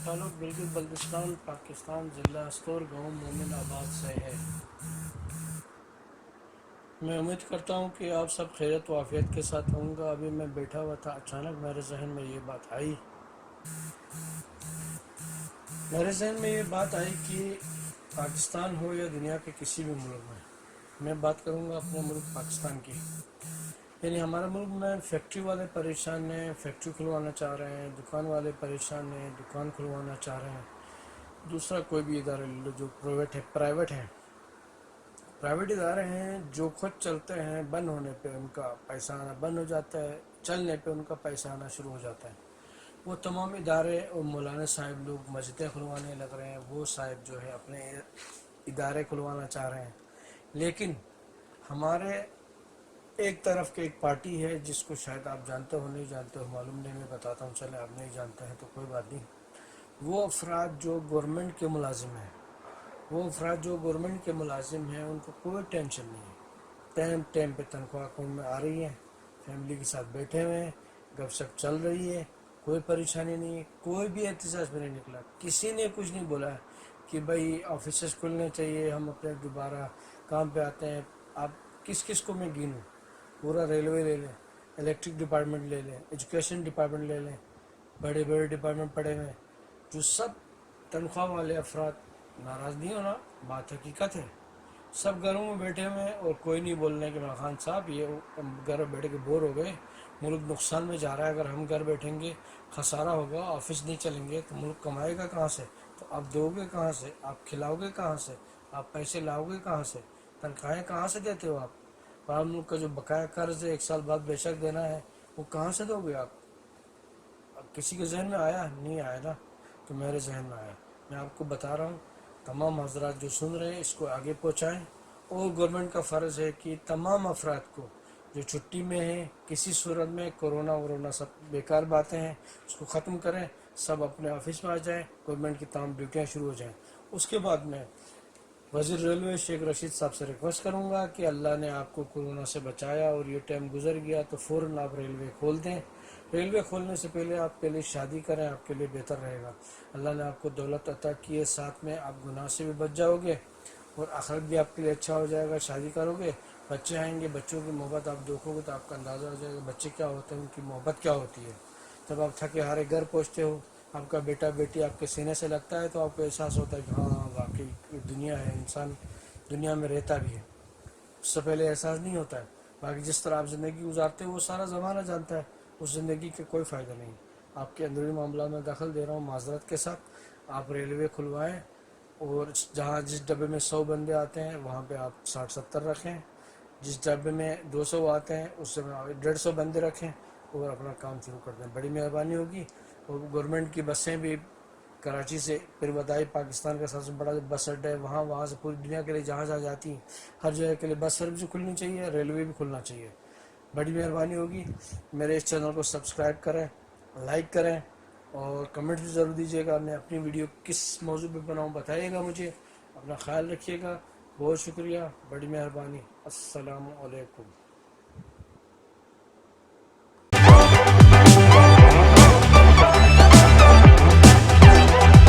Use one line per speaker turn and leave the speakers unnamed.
تعلق گلگت بلتستان پاکستان ضلع استور گاؤں مومن آباد سے ہے۔ میں امید کرتا ہوں کہ آپ سب خیریت و عافیت کے ساتھ ہوں گا۔ ابھی میں بیٹھا ہوا تھا، اچانک میرے ذہن میں یہ بات آئی کہ پاکستان ہو یا دنیا کے کسی بھی ملک میں بات کروں گا اپنے ملک پاکستان کی۔ یعنی ہمارے ملک میں فیکٹری والے پریشان ہیں، فیکٹری کھلوانا چاہ رہے ہیں، دکان والے پریشان ہیں، دکان کھلوانا چاہ رہے ہیں۔ دوسرا کوئی بھی ادارے لے لو جو پرائیویٹ ادارے ہیں جو خود چلتے ہیں، بند ہونے پہ ان کا پیسہ آنا بند ہو جاتا ہے، چلنے پہ ان کا پیسہ آنا شروع ہو جاتا ہے۔ وہ تمام ادارے اور مولانا صاحب لوگ مسجدیں کھلوانے لگ رہے ہیں، وہ صاحب جو ہے اپنے ادارے کھلوانا چاہ رہے ہیں۔ لیکن ہمارے ایک طرف کے ایک پارٹی ہے جس کو شاید آپ جانتے ہو نہیں جانتے ہو، معلوم نہیں، میں بتاتا ہوں، چلے آپ نہیں جانتے ہیں تو کوئی بات نہیں۔ وہ افراد جو گورنمنٹ کے ملازم ہیں ان کو کوئی ٹینشن نہیں ہے، ٹائم پہ تنخواہ اکاؤنٹ میں آ رہی ہے، فیملی کے ساتھ بیٹھے ہوئے ہیں، گپ شپ چل رہی ہے، کوئی پریشانی نہیں ہے، کوئی بھی احتجاج میں نہیں نکلا، کسی نے کچھ نہیں بولا کہ بھائی آفیسز کھلنے چاہیے، ہم اپنے دوبارہ کام پہ آتے ہیں۔ آپ کس کو میں گنوں؟ پورا ریلوے لے لیں، الیکٹرک ڈپارٹمنٹ لے لیں، ایجوکیشن ڈپارٹمنٹ لے لیں، بڑے ڈپارٹمنٹ پڑے ہوئے ہیں، جو سب تنخواہ والے افراد، ناراض نہیں ہونا، بات حقیقت ہے، سب گھروں میں بیٹھے ہوئے ہیں اور کوئی نہیں بول رہے کہ عمران خان صاحب یہ گھر بیٹھ کے بور ہو گئے، ملک نقصان میں جا رہا ہے، اگر ہم گھر بیٹھیں گے خسارہ ہوگا، آفس نہیں چلیں گے تو ملک کمائے گا کہاں سے؟ تو آپ دو گے کہاں سے؟ آپ کھلاؤ گے کہاں سے؟ آپ پیسے لاؤ گے کہاں سے؟ تنخواہیں کہاں سے دیتے ہو آپ؟ اور ملک کا جو بقایا قرض ہے 1 سال بعد بے شک دینا ہے، وہ کہاں سے دو گے آپ؟ اب کسی کے ذہن میں آیا نہیں آیا نا، تو میرے ذہن میں آیا، میں آپ کو بتا رہا ہوں۔ تمام حضرات جو سن رہے ہیں اس کو آگے پہنچائیں، اور گورنمنٹ کا فرض ہے کہ تمام افراد کو جو چھٹی میں ہیں، کسی صورت میں کرونا سب بیکار باتیں ہیں، اس کو ختم کریں، سب اپنے آفس میں آ جائیں، گورنمنٹ کی تمام ڈیوٹیاں شروع ہو جائیں۔ اس کے بعد میں وزیر ریلوے شیخ رشید صاحب سے ریکویسٹ کروں گا کہ اللہ نے آپ کو کورونا سے بچایا اور یہ ٹائم گزر گیا تو فوراً آپ ریلوے کھول دیں۔ ریلوے کھولنے سے پہلے آپ کے لیے شادی کریں، آپ کے لیے بہتر رہے گا۔ اللہ نے آپ کو دولت عطا کی ہے، ساتھ میں آپ گناہ سے بھی بچ جاؤ گے اور آخرت بھی آپ کے لیے اچھا ہو جائے گا۔ شادی کرو گے، بچے آئیں گے، بچوں کی محبت آپ دیکھو گے تو آپ کا اندازہ ہو جائے گا بچے کیا ہوتے ہیں، ان کی محبت کیا ہوتی ہے۔ جب آپ تھکے ہارے گھر پہنچتے ہو، آپ کا بیٹا بیٹی آپ کے سینے سے لگتا ہے تو آپ کو احساس ہوتا ہے کہ ہاں واقعی دنیا ہے، انسان دنیا میں رہتا بھی ہے۔ اس سے پہلے احساس نہیں ہوتا ہے۔ باقی جس طرح آپ زندگی گزارتے ہو وہ سارا زمانہ جانتا ہے، اس زندگی کے کوئی فائدہ نہیں۔ آپ کے اندرونی معاملات میں دخل دے رہا ہوں معذرت کے ساتھ۔ آپ ریلوے کھلوائیں اور جس ڈبے میں 100 بندے آتے ہیں وہاں پہ آپ 60-70 رکھیں، جس ڈبے میں 200 آتے ہیں اس سے 150 بندے رکھیں اور اپنا کام شروع کر دیں، بڑی مہربانی ہوگی۔ اور گورنمنٹ کی بسیں بھی کراچی سے پھر بتائی پاکستان کا سب سے بڑا بس اڈا ہے، وہاں سے پوری دنیا کے لیے جہاز آ جاتی ہیں، ہر جگہ کے لیے بس سروس کھلنی چاہیے، ریلوے بھی کھلنا چاہیے، بڑی مہربانی ہوگی۔ میرے اس چینل کو سبسکرائب کریں، لائک کریں اور کمنٹ بھی ضرور دیجیے گا۔ میں اپنی ویڈیو کس موضوع پہ بناؤں بتائیے گا مجھے۔ اپنا خیال رکھیے گا، بہت شکریہ، بڑی مہربانی، السلام علیکم۔